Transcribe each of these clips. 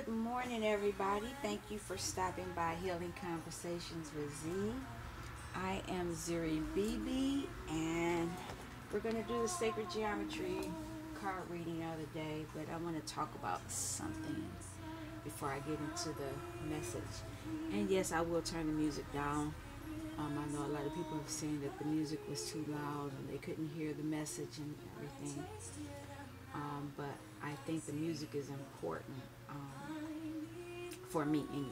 Good morning, everybody. Thank you for stopping by Healing Conversations with Z. I am Zuri BB, and we're going to do the Sacred Geometry card reading of the day, but I want to talk about something before I get into the message. And yes, I will turn the music down. I know a lot of people have said that the music was too loud and they couldn't hear the message and everything. But I think the music is important for me anyway.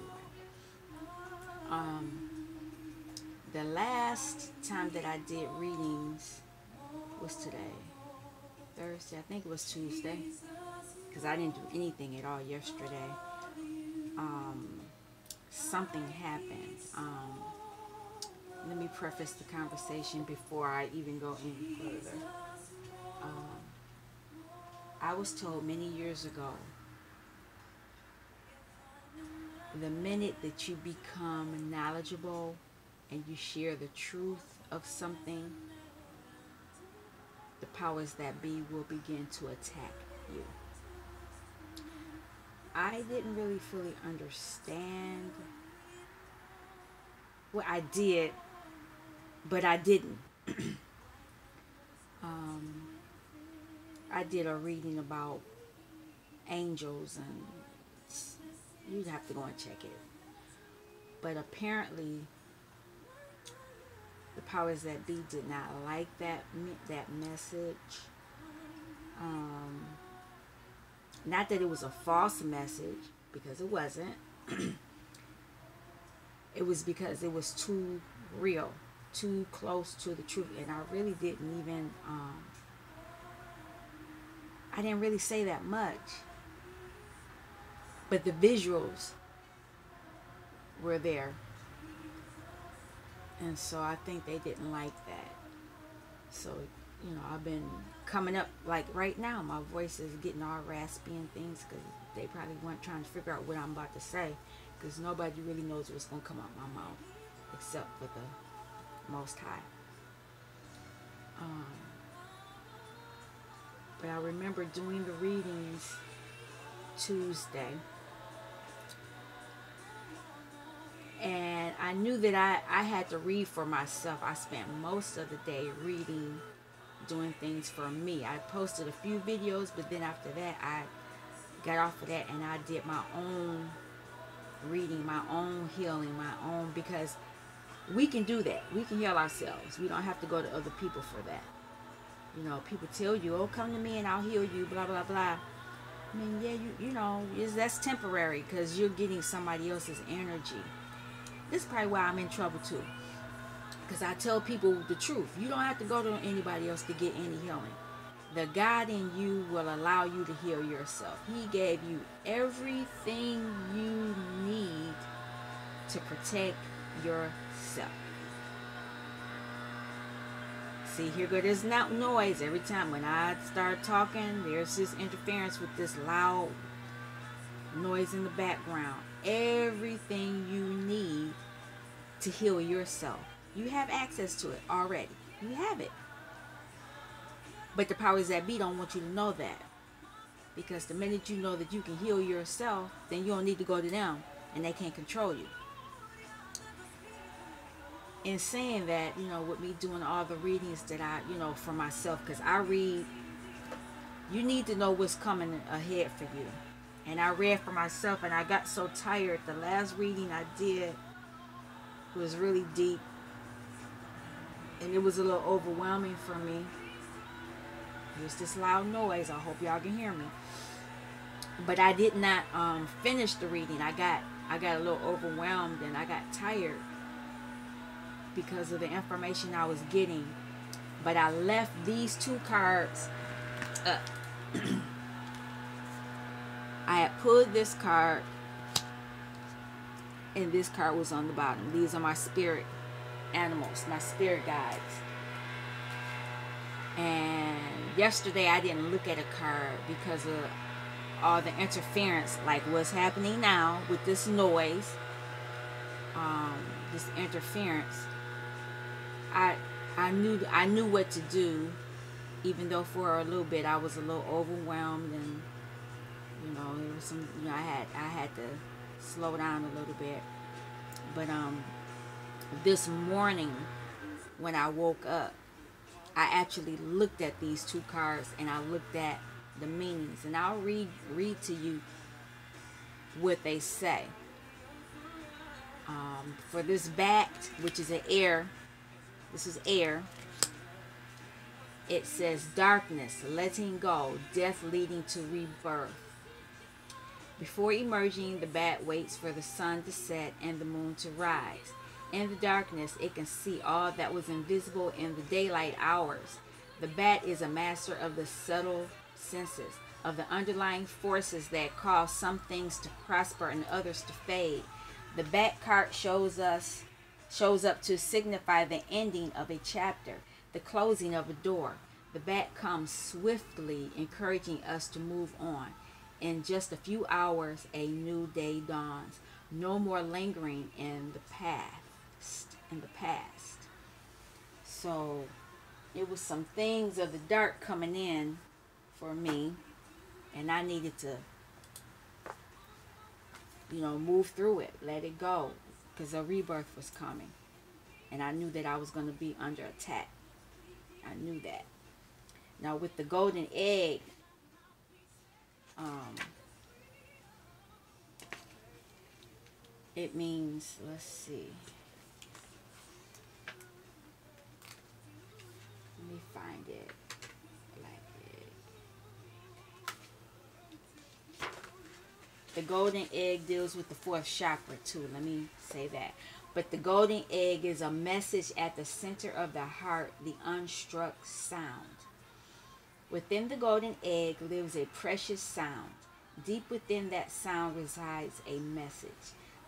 The last time that I did readings was today, Thursday. I think it was Tuesday, because I didn't do anything at all yesterday. Something happened. Let me preface the conversation before I even go any further. I was told many years ago, the minute that you become knowledgeable and you share the truth of something, the powers that be will begin to attack you. I didn't really fully understand. Well, I did, but I didn't. I did a reading about angels, and you'd have to go and check it. But apparently, the powers that be did not like that message. Not that it was a false message, because it wasn't. It was because it was too real, too close to the truth, and I really didn't even. I didn't really say that much, but the visuals were there, and so I think they didn't like that. So, I've been coming up, like right now, my voice is getting all raspy and things, because they probably weren't trying to figure out what I'm about to say, because nobody really knows what's going to come out my mouth except for the Most High. But I remember doing the readings Tuesday, and I knew that I had to read for myself. I spent most of the day reading, doing things for me. I posted a few videos, but then after that I got off of that and I did my own reading, my own healing, my own, because we can do that. We can heal ourselves. We don't have to go to other people for that. People tell you, oh, come to me and I'll heal you, blah, blah, blah. I mean, yeah, that's temporary, because you're getting somebody else's energy. This is probably why I'm in trouble too, because I tell people the truth. You don't have to go to anybody else to get any healing. The God in you will allow you to heal yourself. He gave you everything you need to protect yourself. See, here go this noise. Every time when I start talking, there's this interference with this loud noise in the background. Everything you need to heal yourself, you have access to it already. You have it. But the powers that be don't want you to know that, because the minute you know that you can heal yourself, then you don't need to go to them, and they can't control you. In saying that, with me doing all the readings that I, for myself, because I read, you need to know what's coming ahead for you. And I read for myself, and I got so tired. The last reading I did was really deep, and it was a little overwhelming for me. It was this loud noise. I hope y'all can hear me. But I did not finish the reading. I got a little overwhelmed, and I got tired because of the information I was getting. But I left these two cards up. I had pulled this card, and this card was on the bottom. These are my spirit animals, my spirit guides. And yesterday I didn't look at a card because of all the interference, like what's happening now with this noise, this interference. I knew what to do, even though for a little bit I was a little overwhelmed, and know, it was some, you know, I had to slow down a little bit. But this morning when I woke up, I actually looked at these two cards and I looked at the meanings, and I'll read to you what they say. For this bat, which is an air, this is air. It says darkness, letting go, death leading to rebirth. Before emerging, the bat waits for the sun to set and the moon to rise. In the darkness, it can see all that was invisible in the daylight hours. The bat is a master of the subtle senses, of the underlying forces that cause some things to prosper and others to fade. The bat card shows up to signify the ending of a chapter, the closing of a door. The bat comes swiftly, encouraging us to move on. In just a few hours, a new day dawns. No more lingering in the past. So it was some things of the dark coming in for me, and I needed to, you know, move through it, let it go, because a rebirth was coming, and I knew that I was going to be under attack. I knew that. Now with the golden egg, it means, let's see, let me find it. The golden egg deals with the fourth chakra too. Let me say that. But the golden egg is a message at the center of the heart, the unstruck sound. Within the golden egg lives a precious sound. Deep within that sound resides a message.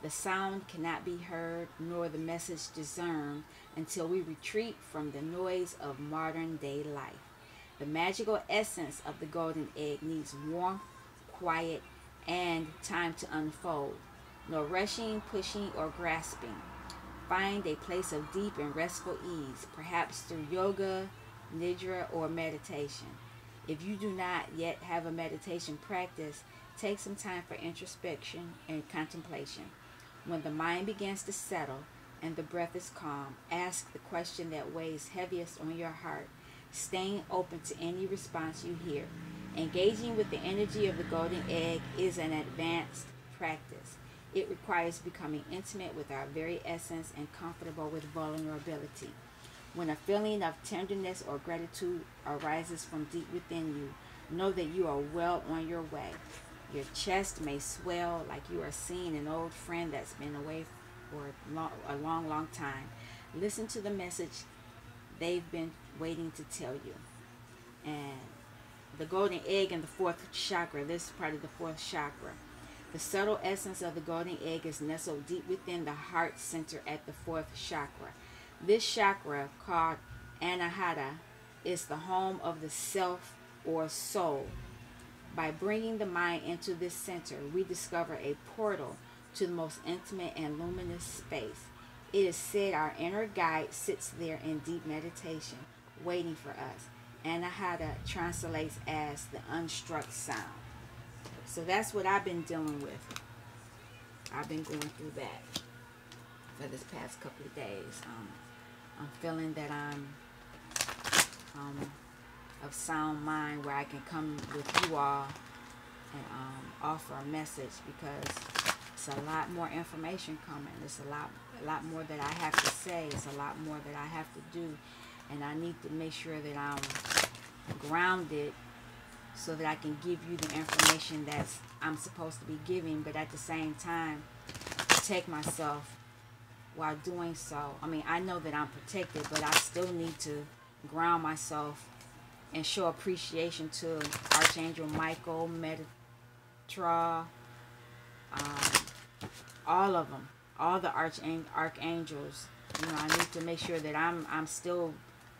The sound cannot be heard nor the message discerned until we retreat from the noise of modern day life. The magical essence of the golden egg needs warmth, quiet, and time to unfold. No rushing, pushing, or grasping. Find a place of deep and restful ease, perhaps through yoga, nidra, or meditation. If you do not yet have a meditation practice, take some time for introspection and contemplation. When the mind begins to settle and the breath is calm, ask the question that weighs heaviest on your heart, staying open to any response you hear. Engaging with the energy of the golden egg is an advanced practice. It requires becoming intimate with our very essence and comfortable with vulnerability. When a feeling of tenderness or gratitude arises from deep within you, know that you are well on your way. Your chest may swell like you are seeing an old friend that's been away for a long time. Listen to the message they've been waiting to tell you. And the golden egg and the fourth chakra, this is part of the fourth chakra. The subtle essence of the golden egg is nestled deep within the heart center at the fourth chakra. This chakra, called Anahata, is the home of the self or soul. By bringing the mind into this center, we discover a portal to the most intimate and luminous space. It is said our inner guide sits there in deep meditation, waiting for us. Anahata translates as the unstruck sound. So that's what I've been dealing with. I've been going through that for this past couple of days. I'm feeling that I'm of sound mind, where I can come with you all and offer a message, because it's a lot more information coming. It's a lot more that I have to say. It's a lot more that I have to do, and I need to make sure that I'm grounded so that I can give you the information that I'm supposed to be giving, but at the same time protect myself while doing so. I mean, I know that I'm protected, but I still need to ground myself and show appreciation to Archangel Michael, Metatron, all of them, all the archangels. You know, I need to make sure that I'm still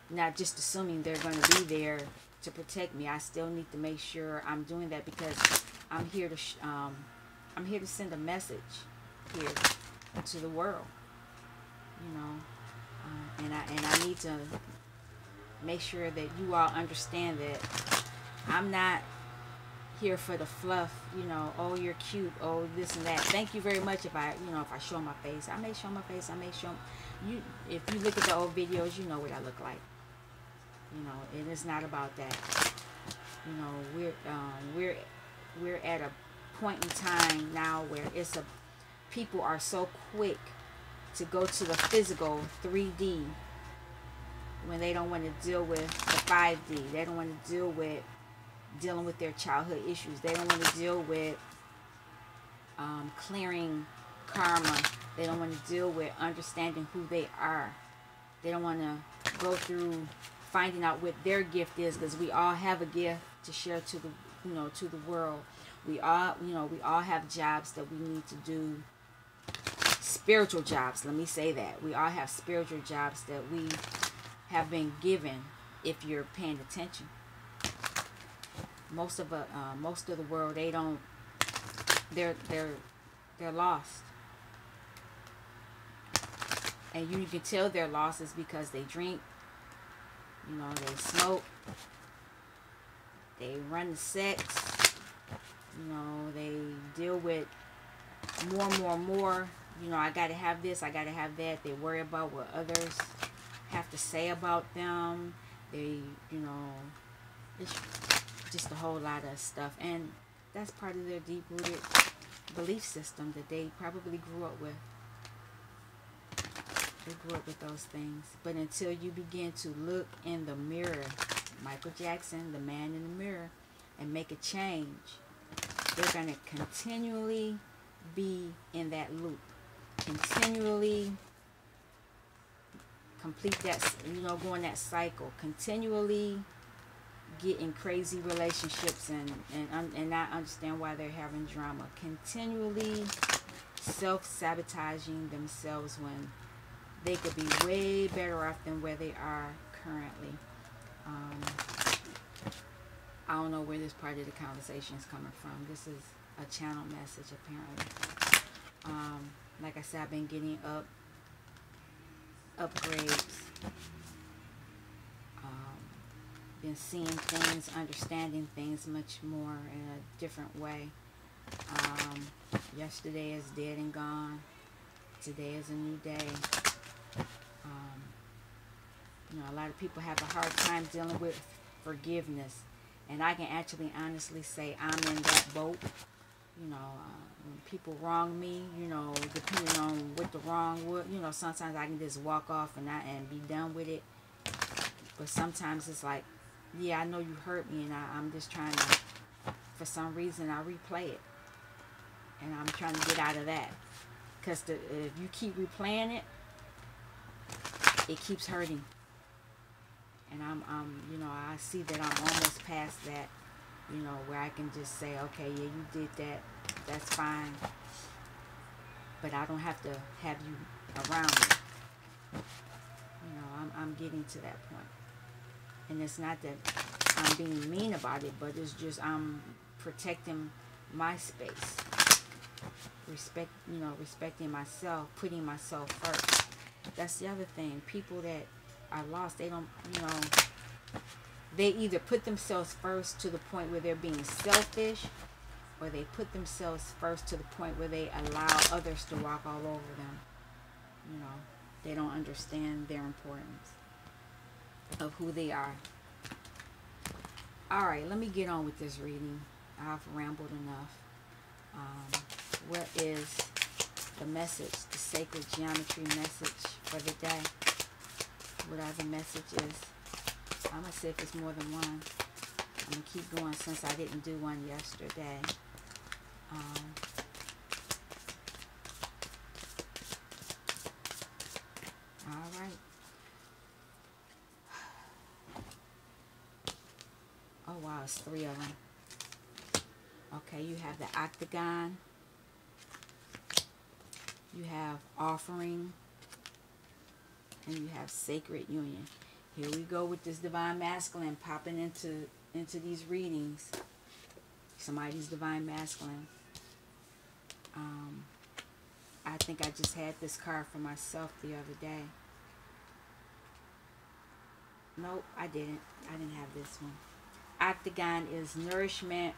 not just assuming they're going to be there to protect me. I still need to make sure I'm doing that, because I'm here to send a message here to the world. You know, and I need to make sure that you all understand that I'm not here for the fluff, you know, oh, you're cute, oh, this and that. Thank you very much. If I, you know, if I show my face, I may show my face, I may show you. If you look at the old videos, you know what I look like. You know, and it's not about that. You know, we're at a point in time now where it's a people are so quick to go to the physical 3D when they don't want to deal with the 5D. They don't want to deal with dealing with their childhood issues. They don't want to deal with clearing karma. They don't want to deal with understanding who they are. They don't want to go through finding out what their gift is, because we all have a gift to share to the, you know, to the world. We all, you know, we all have jobs that we need to do. Spiritual jobs, let me say that. We all have spiritual jobs that we have been given if you're paying attention. Most of the world, they don't, they're lost. And you can tell they're lost is because they drink, you know, they smoke, they run the sex, you know, they deal with more. You know, I gotta have this, I gotta have that. They worry about what others have to say about them. They, you know, it's just a whole lot of stuff. And that's part of their deep-rooted belief system that they probably grew up with. They grew up with those things. But until you begin to look in the mirror, Michael Jackson, the man in the mirror, and make a change, they're going to continually be in that loop. Continually complete that, you know, go in that cycle. Continually get in crazy relationships and not understand why they're having drama. Continually self-sabotaging themselves when they could be way better off than where they are currently. I don't know where this part of the conversation is coming from. This is a channel message, apparently. Like I said, I've been getting upgrades. Been seeing things, understanding things much more in a different way. Yesterday is dead and gone. Today is a new day. You know, a lot of people have a hard time dealing with forgiveness. And I can actually honestly say I'm in that boat. You know, when people wrong me, you know, depending on what the wrong was, you know, sometimes I can just walk off and be done with it. But sometimes it's like, yeah, I know you hurt me, and I'm just trying to, for some reason, I replay it. And I'm trying to get out of that. Because if you keep replaying it, it keeps hurting. And you know, I see that I'm almost past that, you know, where I can just say, okay, yeah, you did that, that's fine. But I don't have to have you around me. You know, I'm getting to that point. And it's not that I'm being mean about it, but it's just I'm protecting my space. Respecting myself, putting myself first. That's the other thing. People that are lost, they don't, you know, they either put themselves first to the point where they're being selfish, or they put themselves first to the point where they allow others to walk all over them. You know, they don't understand their importance of who they are. Alright, let me get on with this reading. I've rambled enough. What is the message, the sacred geometry message for the day? What are the messages? I'm going to see if it's more than one. I'm going to keep going since I didn't do one yesterday. Alright. Oh wow, it's 3 of them. Okay, you have the octagon. You have offering. And you have sacred union. Here we go with this divine masculine popping into these readings. Somebody's divine masculine. I think I just had this card for myself the other day. Nope, I didn't. I didn't have this one. Octagon is nourishment,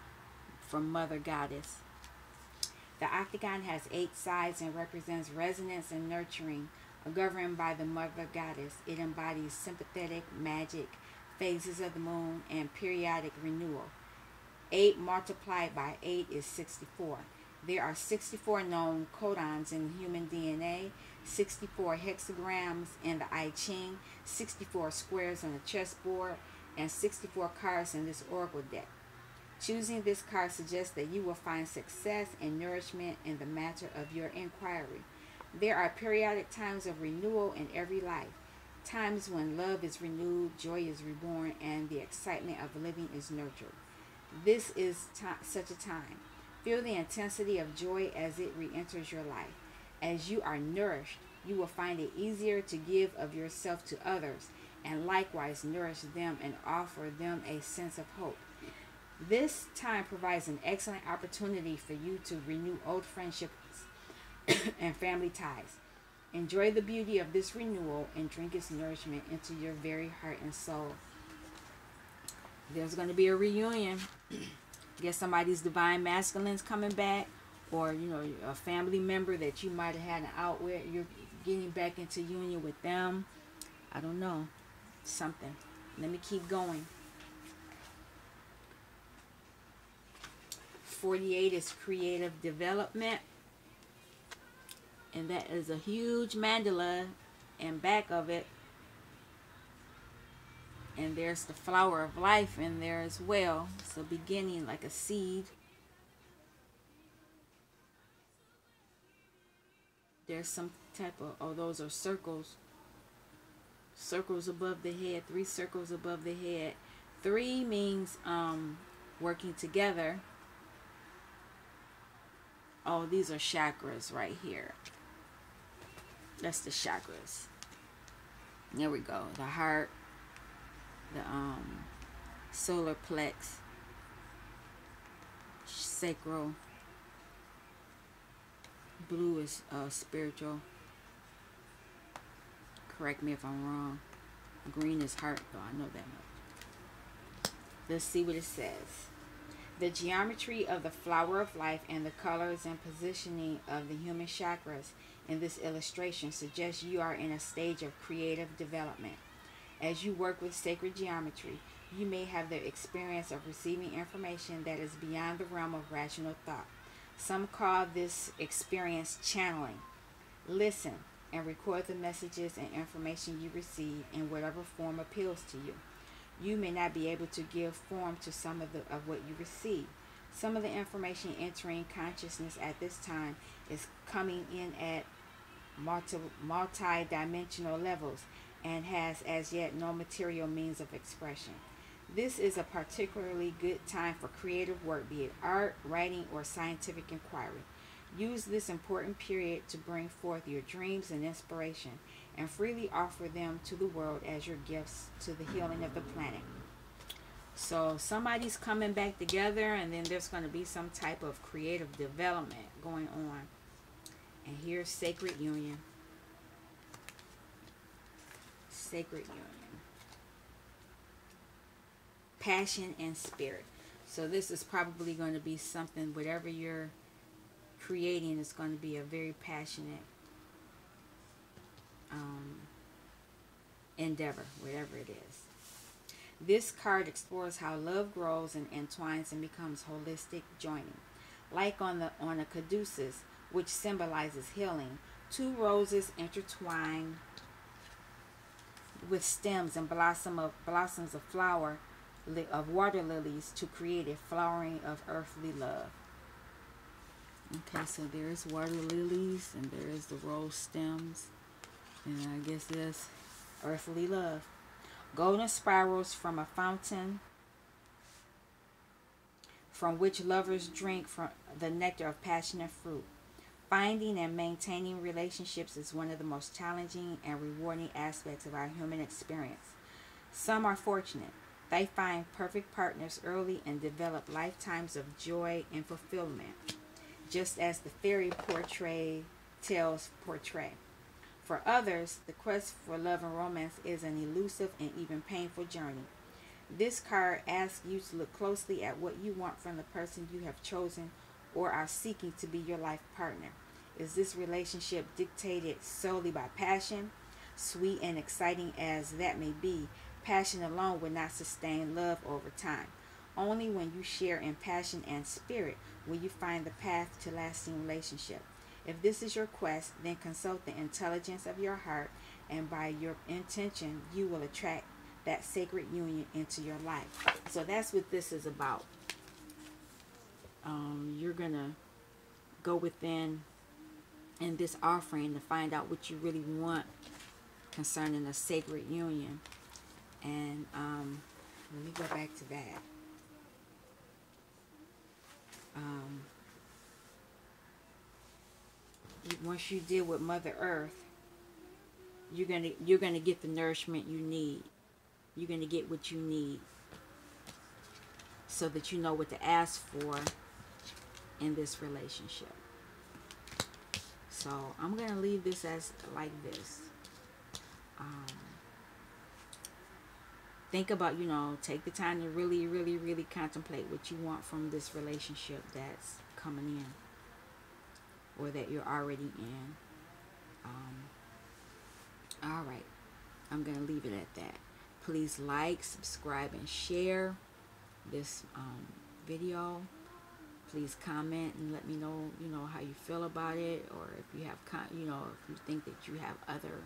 from Mother Goddess. The octagon has 8 sides and represents resonance and nurturing, governed by the Mother Goddess. It embodies sympathetic, magic, phases of the moon, and periodic renewal. 8 multiplied by 8 is 64. There are 64 known codons in human DNA, 64 hexagrams in the I Ching, 64 squares on the chessboard, and 64 cards in this oracle deck. Choosing this card suggests that you will find success and nourishment in the matter of your inquiry. There are periodic times of renewal in every life, times when love is renewed, joy is reborn, and the excitement of living is nurtured. This is such a time. Feel the intensity of joy as it re-enters your life. As you are nourished, you will find it easier to give of yourself to others, and likewise nourish them and offer them a sense of hope. This time provides an excellent opportunity for you to renew old friendships and family ties. Enjoy the beauty of this renewal and drink its nourishment into your very heart and soul. There's going to be a reunion. Guess somebody's divine masculine's coming back, or a family member that you might have had an out with. You're getting back into union with them. I don't know. Something. Let me keep going. 48 is creative development, and that is a huge mandala, and back of it, and there's the flower of life in there as well. It's a beginning, like a seed. There's some type of, oh, those are circles above the head, 3 circles above the head. 3 means working together. Oh, these are chakras right here. That's the chakras. There we go. The heart, the solar plex, sacral. Blue is spiritual. Correct me if I'm wrong. Green is heart, though. I know that much. Let's see what it says. The geometry of the flower of life and the colors and positioning of the human chakras in this illustration suggests you are in a stage of creative development. As you work with sacred geometry, you may have the experience of receiving information that is beyond the realm of rational thought. Some call this experience channeling. Listen and record the messages and information you receive in whatever form appeals to you. You may not be able to give form to some of what you receive. Some of the information entering consciousness at this time is coming in at multi-dimensional levels and has as yet no material means of expression. This is a particularly good time for creative work, be it art, writing, or scientific inquiry. Use this important period to bring forth your dreams and inspiration, and freely offer them to the world as your gifts to the healing of the planet. So somebody's coming back together, and then there's going to be some type of creative development going on. And here's sacred union. Sacred union. Passion and spirit. So this is probably going to be something, whatever you're creating is going to be a very passionate endeavor, whatever it is. This card explores how love grows and entwines and becomes holistic joining. Like on a caduceus, which symbolizes healing, 2 roses intertwine with stems and blossoms of flower of water lilies to create a flowering of earthly love. Okay, so there's water lilies and there is the rose stems, and I guess there's earthly love. Golden spirals from a fountain from which lovers drink from the nectar of passionate fruit. Finding and maintaining relationships is one of the most challenging and rewarding aspects of our human experience. Some are fortunate. They find perfect partners early and develop lifetimes of joy and fulfillment, just as the fairy tales portray. For others, the quest for love and romance is an elusive and even painful journey. This card asks you to look closely at what you want from the person you have chosen or are seeking to be your life partner. Is this relationship dictated solely by passion? Sweet and exciting as that may be, passion alone will not sustain love over time. Only when you share in passion and spirit will you find the path to lasting relationship. If this is your quest, then consult the intelligence of your heart, and by your intention, you will attract that sacred union into your life. So that's what this is about. You're going to go within in this offering to find out what you really want concerning a sacred union. And let me go back to that. Once you deal with Mother Earth, you're gonna get the nourishment you need. You're gonna get what you need, so that you know what to ask for in this relationship. So I'm gonna leave this as like this. Think about, take the time to really, really, really contemplate what you want from this relationship that's coming in, or that you're already in. All right, I'm gonna leave it at that. Please like, subscribe, and share this video. Please comment and let me know, how you feel about it, or if you have, if you think that you have other,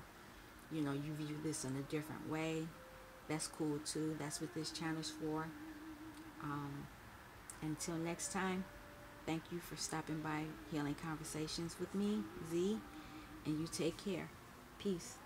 you view this in a different way. That's cool too. That's what this channel's for. Until next time, thank you for stopping by Healing Conversations with me, Z, and you take care. Peace.